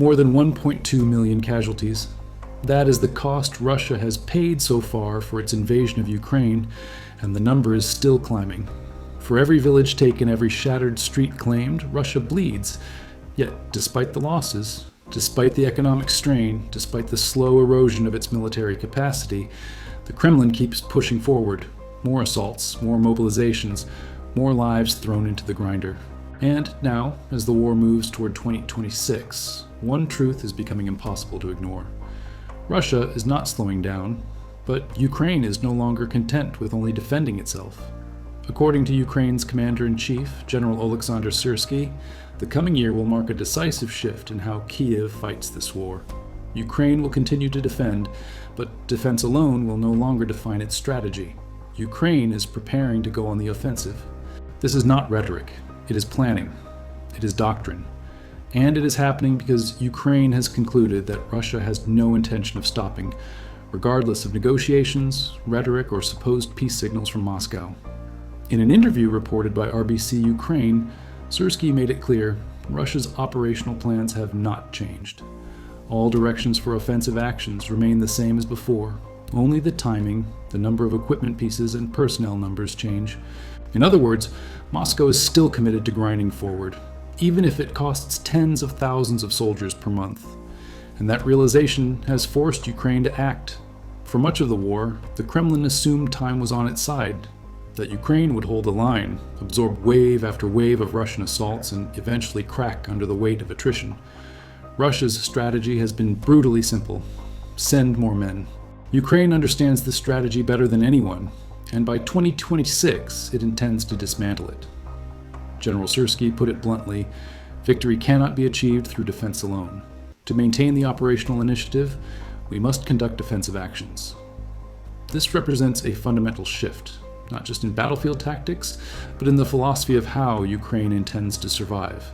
More than 1.2 million casualties. That is the cost Russia has paid so far for its invasion of Ukraine, and the number is still climbing. For every village taken, every shattered street claimed, Russia bleeds. Yet, despite the losses, despite the economic strain, despite the slow erosion of its military capacity, the Kremlin keeps pushing forward. More assaults, more mobilizations, more lives thrown into the grinder. And now, as the war moves toward 2026, one truth is becoming impossible to ignore. Russia is not slowing down, but Ukraine is no longer content with only defending itself. According to Ukraine's Commander-in-Chief, General Oleksandr Syrsky, the coming year will mark a decisive shift in how Kyiv fights this war. Ukraine will continue to defend, but defense alone will no longer define its strategy. Ukraine is preparing to go on the offensive. This is not rhetoric. It is planning. It is doctrine. And it is happening because Ukraine has concluded that Russia has no intention of stopping, regardless of negotiations, rhetoric, or supposed peace signals from Moscow. In an interview reported by RBC Ukraine, Syrsky made it clear Russia's operational plans have not changed. All directions for offensive actions remain the same as before. Only the timing, the number of equipment pieces, and personnel numbers change. In other words, Moscow is still committed to grinding forward, even if it costs tens of thousands of soldiers per month. And that realization has forced Ukraine to act. For much of the war, the Kremlin assumed time was on its side, that Ukraine would hold the line, absorb wave after wave of Russian assaults, and eventually crack under the weight of attrition. Russia's strategy has been brutally simple: send more men. Ukraine understands this strategy better than anyone, and by 2026 it intends to dismantle it. General Syrsky put it bluntly, victory cannot be achieved through defense alone. To maintain the operational initiative, we must conduct defensive actions. This represents a fundamental shift, not just in battlefield tactics, but in the philosophy of how Ukraine intends to survive.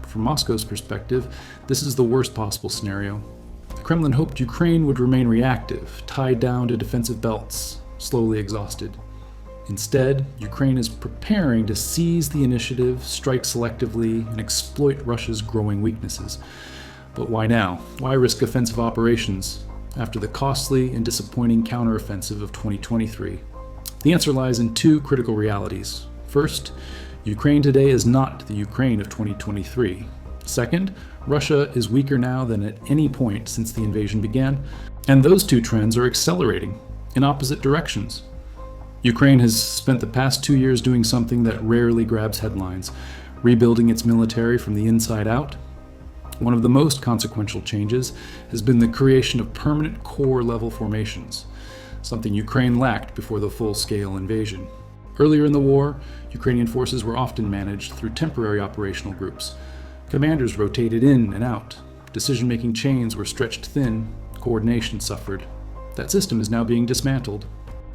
From Moscow's perspective, this is the worst possible scenario. The Kremlin hoped Ukraine would remain reactive, tied down to defensive belts, slowly exhausted. Instead, Ukraine is preparing to seize the initiative, strike selectively, and exploit Russia's growing weaknesses. But why now? Why risk offensive operations after the costly and disappointing counteroffensive of 2023? The answer lies in two critical realities. First, Ukraine today is not the Ukraine of 2023. Second, Russia is weaker now than at any point since the invasion began, and those two trends are accelerating in opposite directions. Ukraine has spent the past 2 years doing something that rarely grabs headlines, rebuilding its military from the inside out. One of the most consequential changes has been the creation of permanent corps-level formations, something Ukraine lacked before the full-scale invasion. Earlier in the war, Ukrainian forces were often managed through temporary operational groups. Commanders rotated in and out. Decision-making chains were stretched thin. Coordination suffered. That system is now being dismantled.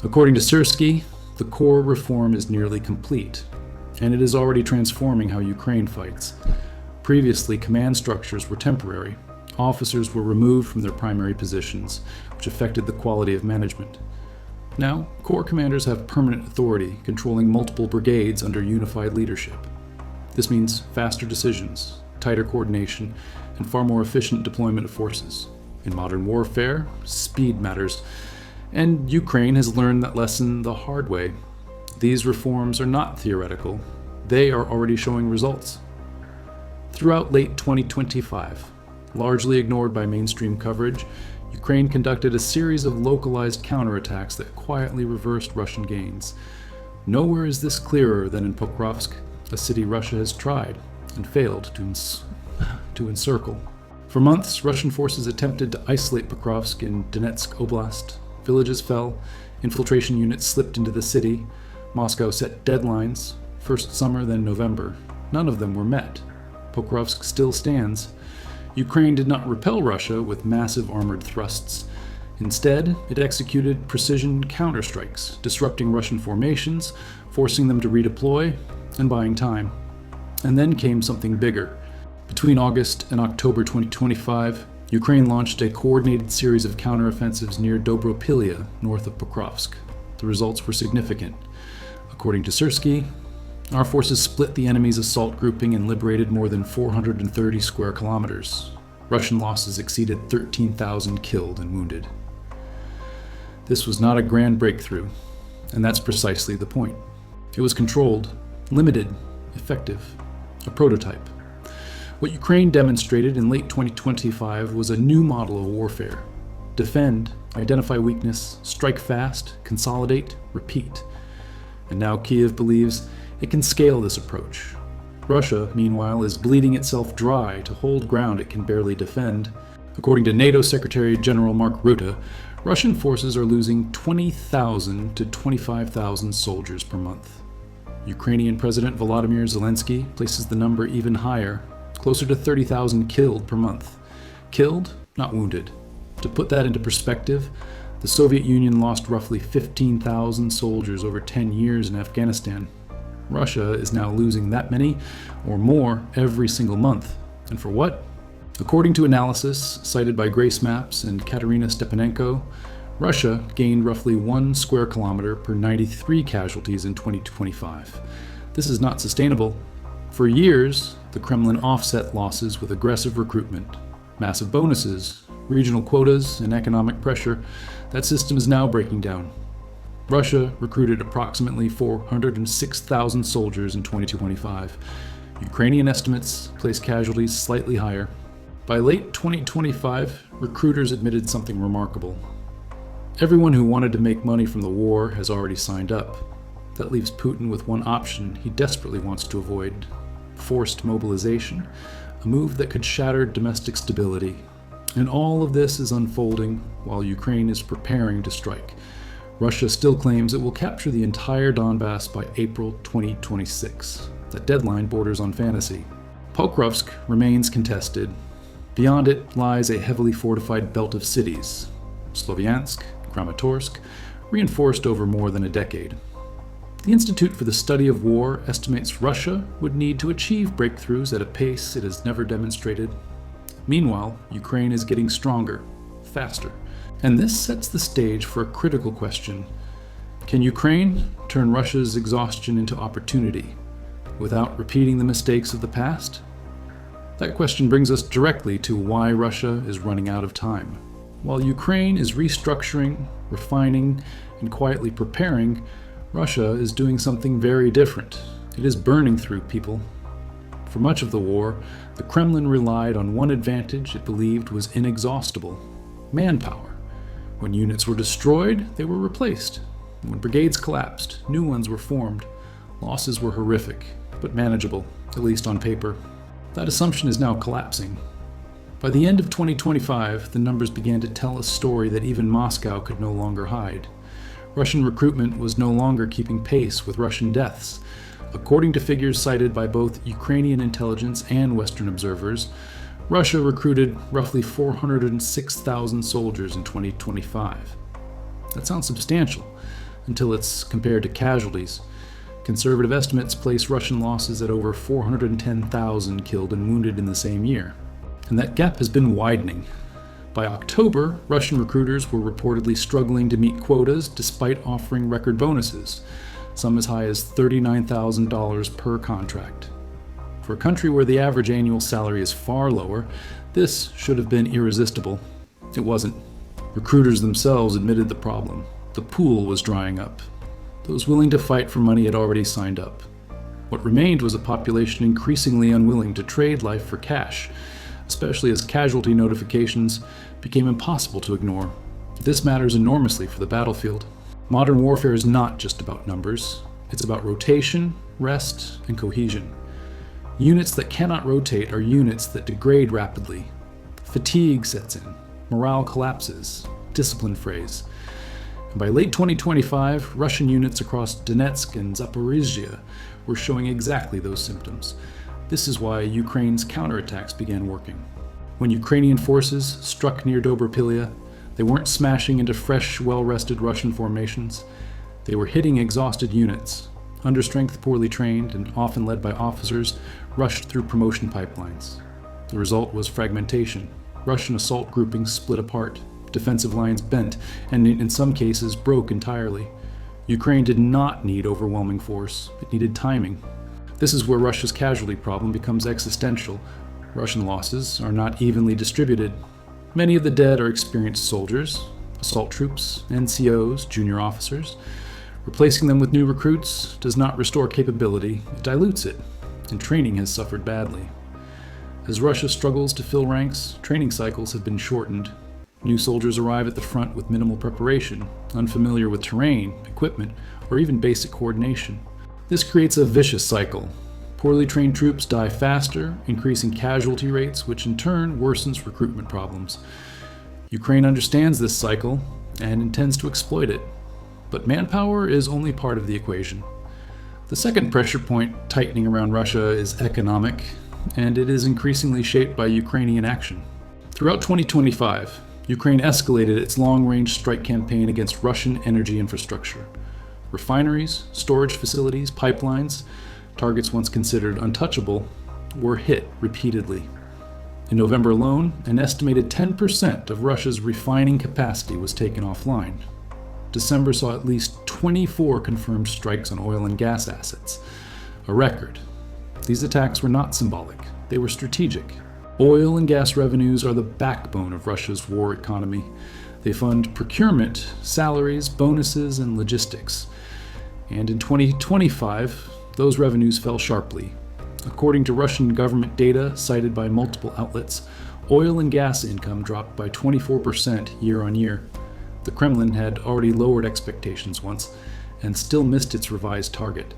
According to Syrsky, the corps reform is nearly complete, and it is already transforming how Ukraine fights. Previously, command structures were temporary. Officers were removed from their primary positions, which affected the quality of management. Now, corps commanders have permanent authority, controlling multiple brigades under unified leadership. This means faster decisions, tighter coordination, and far more efficient deployment of forces. In modern warfare, speed matters, and Ukraine has learned that lesson the hard way. These reforms are not theoretical. They are already showing results. Throughout late 2025, largely ignored by mainstream coverage, Ukraine conducted a series of localized counterattacks that quietly reversed Russian gains. Nowhere is this clearer than in Pokrovsk, a city Russia has tried and failed to encircle. For months, Russian forces attempted to isolate Pokrovsk in Donetsk Oblast. Villages fell, infiltration units slipped into the city. Moscow set deadlines, first summer, then November. None of them were met. Pokrovsk still stands. Ukraine did not repel Russia with massive armored thrusts. Instead, it executed precision counterstrikes, disrupting Russian formations, forcing them to redeploy, and buying time. And then came something bigger. Between August and October 2025, Ukraine launched a coordinated series of counteroffensives near Dobropilya, north of Pokrovsk. The results were significant. According to Syrsky, our forces split the enemy's assault grouping and liberated more than 430 square kilometers. Russian losses exceeded 13,000 killed and wounded. This was not a grand breakthrough, and that's precisely the point. It was controlled, limited, effective, a prototype. What Ukraine demonstrated in late 2025 was a new model of warfare. Defend, identify weakness, strike fast, consolidate, repeat. And now Kyiv believes it can scale this approach. Russia, meanwhile, is bleeding itself dry to hold ground it can barely defend. According to NATO Secretary General Mark Rutte, Russian forces are losing 20,000 to 25,000 soldiers per month. Ukrainian President Volodymyr Zelensky places the number even higher, closer to 30,000 killed per month. Killed, not wounded. To put that into perspective, the Soviet Union lost roughly 15,000 soldiers over 10 years in Afghanistan. Russia is now losing that many or more every single month. And for what? According to Analysts, cited by Grace Maps and Katerina Stepanenko, Russia gained roughly 1 square kilometer per 93 casualties in 2025. This is not sustainable. For years, the Kremlin offset losses with aggressive recruitment, massive bonuses, regional quotas, and economic pressure. That system is now breaking down. Russia recruited approximately 406,000 soldiers in 2025. Ukrainian estimates place casualties slightly higher. By late 2025, recruiters admitted something remarkable. Everyone who wanted to make money from the war has already signed up. That leaves Putin with one option he desperately wants to avoid: forced mobilization, a move that could shatter domestic stability. And all of this is unfolding while Ukraine is preparing to strike. Russia still claims it will capture the entire Donbass by April 2026. That deadline borders on fantasy. Pokrovsk remains contested. Beyond it lies a heavily fortified belt of cities, Sloviansk, Kramatorsk, reinforced over more than a decade. The Institute for the Study of War estimates Russia would need to achieve breakthroughs at a pace it has never demonstrated. Meanwhile, Ukraine is getting stronger, faster. And this sets the stage for a critical question. Can Ukraine turn Russia's exhaustion into opportunity without repeating the mistakes of the past? That question brings us directly to why Russia is running out of time. While Ukraine is restructuring, refining, and quietly preparing, Russia is doing something very different. It is burning through people. For much of the war, the Kremlin relied on one advantage it believed was inexhaustible: manpower. When units were destroyed, they were replaced. When brigades collapsed, new ones were formed. Losses were horrific, but manageable, at least on paper. That assumption is now collapsing. By the end of 2025, the numbers began to tell a story that even Moscow could no longer hide. Russian recruitment was no longer keeping pace with Russian deaths. According to figures cited by both Ukrainian intelligence and Western observers, Russia recruited roughly 406,000 soldiers in 2025. That sounds substantial, until it's compared to casualties. Conservative estimates place Russian losses at over 410,000 killed and wounded in the same year. And that gap has been widening. By October, Russian recruiters were reportedly struggling to meet quotas despite offering record bonuses, some as high as $39,000 per contract. For a country where the average annual salary is far lower, this should have been irresistible. It wasn't. Recruiters themselves admitted the problem. The pool was drying up. Those willing to fight for money had already signed up. What remained was a population increasingly unwilling to trade life for cash, especially as casualty notifications became impossible to ignore. This matters enormously for the battlefield. Modern warfare is not just about numbers. It's about rotation, rest, and cohesion. Units that cannot rotate are units that degrade rapidly. Fatigue sets in, morale collapses, discipline frays. And by late 2025, Russian units across Donetsk and Zaporizhzhia were showing exactly those symptoms. This is why Ukraine's counterattacks began working. When Ukrainian forces struck near Dobropilya, they weren't smashing into fresh, well-rested Russian formations. They were hitting exhausted units. Understrength, poorly trained, and often led by officers, rushed through promotion pipelines. The result was fragmentation. Russian assault groupings split apart. Defensive lines bent, and in some cases broke entirely. Ukraine did not need overwhelming force. It needed timing. This is where Russia's casualty problem becomes existential. Russian losses are not evenly distributed. Many of the dead are experienced soldiers, assault troops, NCOs, junior officers. Replacing them with new recruits does not restore capability, it dilutes it, and training has suffered badly. As Russia struggles to fill ranks, training cycles have been shortened. New soldiers arrive at the front with minimal preparation, unfamiliar with terrain, equipment, or even basic coordination. This creates a vicious cycle. Poorly trained troops die faster, increasing casualty rates, which in turn worsens recruitment problems. Ukraine understands this cycle and intends to exploit it. But manpower is only part of the equation. The second pressure point tightening around Russia is economic, and it is increasingly shaped by Ukrainian action. Throughout 2025, Ukraine escalated its long-range strike campaign against Russian energy infrastructure. Refineries, storage facilities, pipelines, targets once considered untouchable, were hit repeatedly. In November alone, an estimated 10% of Russia's refining capacity was taken offline. December saw at least 24 confirmed strikes on oil and gas assets, a record. These attacks were not symbolic, they were strategic. Oil and gas revenues are the backbone of Russia's war economy. They fund procurement, salaries, bonuses, and logistics. And in 2025, those revenues fell sharply. According to Russian government data cited by multiple outlets, oil and gas income dropped by 24% year on year. The Kremlin had already lowered expectations once and still missed its revised target.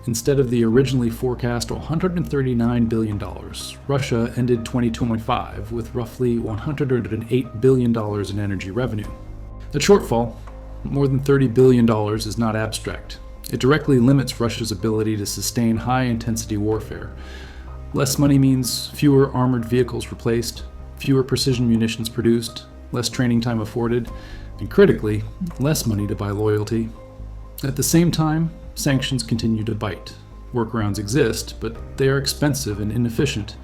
Instead of the originally forecast $139 billion, Russia ended 2025 with roughly $108 billion in energy revenue. The shortfall, more than $30 billion, is not abstract. It directly limits Russia's ability to sustain high-intensity warfare. Less money means fewer armored vehicles replaced, fewer precision munitions produced, less training time afforded, and critically, less money to buy loyalty. At the same time, sanctions continue to bite. Workarounds exist, but they are expensive and inefficient.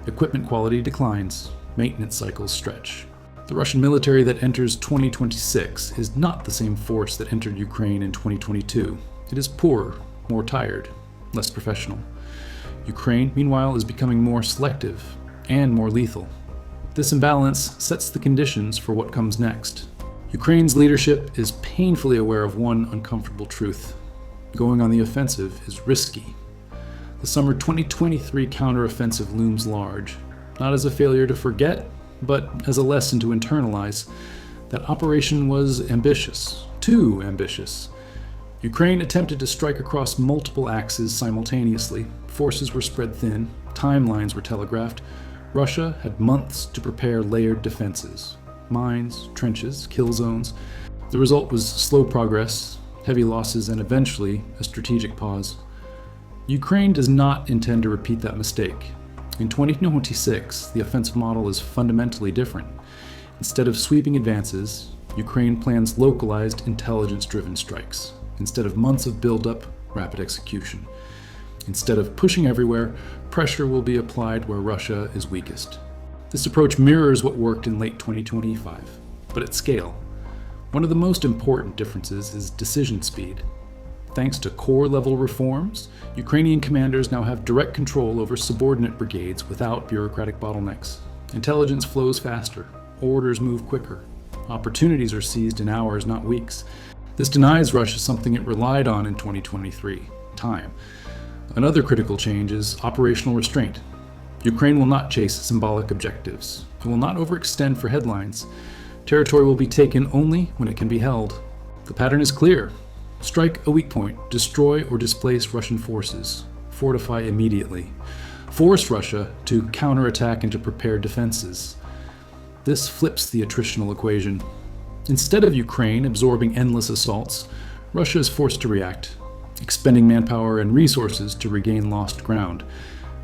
Equipment quality declines, maintenance cycles stretch. The Russian military that enters 2026 is not the same force that entered Ukraine in 2022. It is poorer, more tired, less professional. Ukraine, meanwhile, is becoming more selective and more lethal. This imbalance sets the conditions for what comes next. Ukraine's leadership is painfully aware of one uncomfortable truth. Going on the offensive is risky. The summer 2023 counteroffensive looms large, not as a failure to forget, but as a lesson to internalize. That operation was ambitious, too ambitious. Ukraine attempted to strike across multiple axes simultaneously. Forces were spread thin, timelines were telegraphed. Russia had months to prepare layered defenses. Mines, trenches, kill zones. The result was slow progress, heavy losses, and eventually a strategic pause. Ukraine does not intend to repeat that mistake. In 2026, the offensive model is fundamentally different. Instead of sweeping advances, Ukraine plans localized, intelligence-driven strikes. Instead of months of buildup, rapid execution. Instead of pushing everywhere, pressure will be applied where Russia is weakest. This approach mirrors what worked in late 2025, but at scale. One of the most important differences is decision speed. Thanks to core-level reforms, Ukrainian commanders now have direct control over subordinate brigades without bureaucratic bottlenecks. Intelligence flows faster, orders move quicker, opportunities are seized in hours, not weeks. This denies Russia something it relied on in 2023, time. Another critical change is operational restraint. Ukraine will not chase symbolic objectives. It will not overextend for headlines. Territory will be taken only when it can be held. The pattern is clear. Strike a weak point, destroy or displace Russian forces, fortify immediately, force Russia to counterattack and to prepare defenses. This flips the attritional equation. Instead of Ukraine absorbing endless assaults, Russia is forced to react, expending manpower and resources to regain lost ground.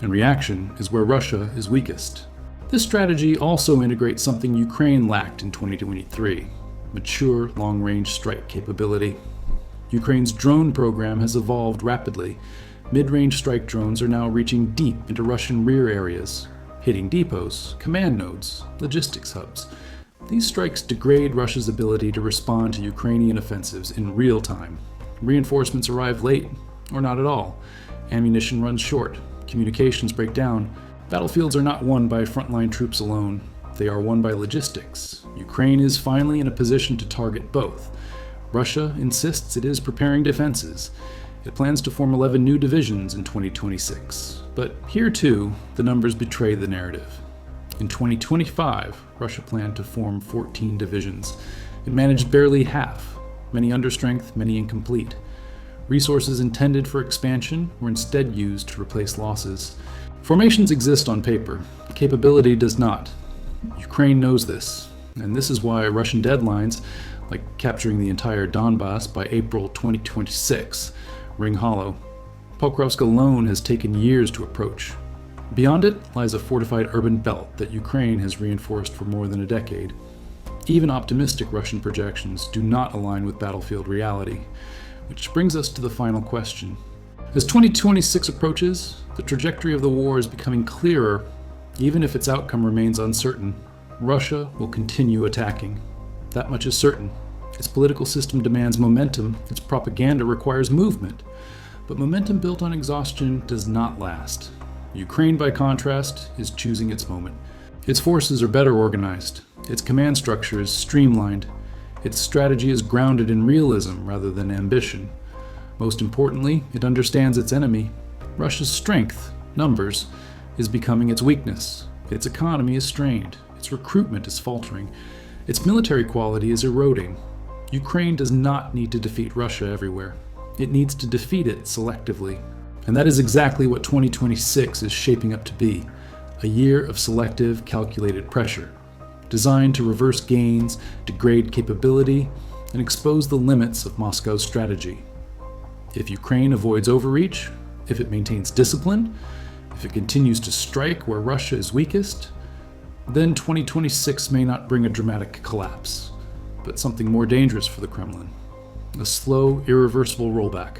And reaction is where Russia is weakest. This strategy also integrates something Ukraine lacked in 2023, mature long-range strike capability. Ukraine's drone program has evolved rapidly. Mid-range strike drones are now reaching deep into Russian rear areas, hitting depots, command nodes, logistics hubs. These strikes degrade Russia's ability to respond to Ukrainian offensives in real time. Reinforcements arrive late, or not at all. Ammunition runs short. Communications break down. Battlefields are not won by frontline troops alone. They are won by logistics. Ukraine is finally in a position to target both. Russia insists it is preparing defenses. It plans to form 11 new divisions in 2026. But here too, the numbers betray the narrative. In 2025, Russia planned to form 14 divisions. It managed barely half, many understrength, many incomplete. Resources intended for expansion were instead used to replace losses. Formations exist on paper. Capability does not. Ukraine knows this, and this is why Russian deadlines, like capturing the entire Donbass by April 2026, ring hollow. Pokrovsk alone has taken years to approach. Beyond it lies a fortified urban belt that Ukraine has reinforced for more than a decade. Even optimistic Russian projections do not align with battlefield reality, which brings us to the final question. As 2026 approaches, the trajectory of the war is becoming clearer. Even if its outcome remains uncertain, Russia will continue attacking. That much is certain. Its political system demands momentum, its propaganda requires movement. But momentum built on exhaustion does not last. Ukraine, by contrast, is choosing its moment. Its forces are better organized, its command structure is streamlined, its strategy is grounded in realism rather than ambition. Most importantly, it understands its enemy. Russia's strength, numbers, is becoming its weakness. Its economy is strained. Its recruitment is faltering. Its military quality is eroding. Ukraine does not need to defeat Russia everywhere. It needs to defeat it selectively. And that is exactly what 2026 is shaping up to be. A year of selective, calculated pressure, designed to reverse gains, degrade capability, and expose the limits of Moscow's strategy. If Ukraine avoids overreach, if it maintains discipline, if it continues to strike where Russia is weakest, then 2026 may not bring a dramatic collapse, but something more dangerous for the Kremlin. A slow, irreversible rollback.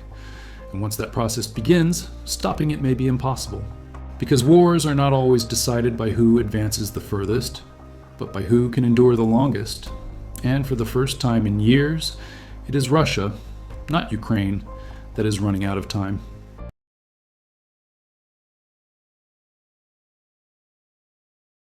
And once that process begins, stopping it may be impossible. Because wars are not always decided by who advances the furthest, but by who can endure the longest. And for the first time in years, it is Russia, not Ukraine, that is running out of time.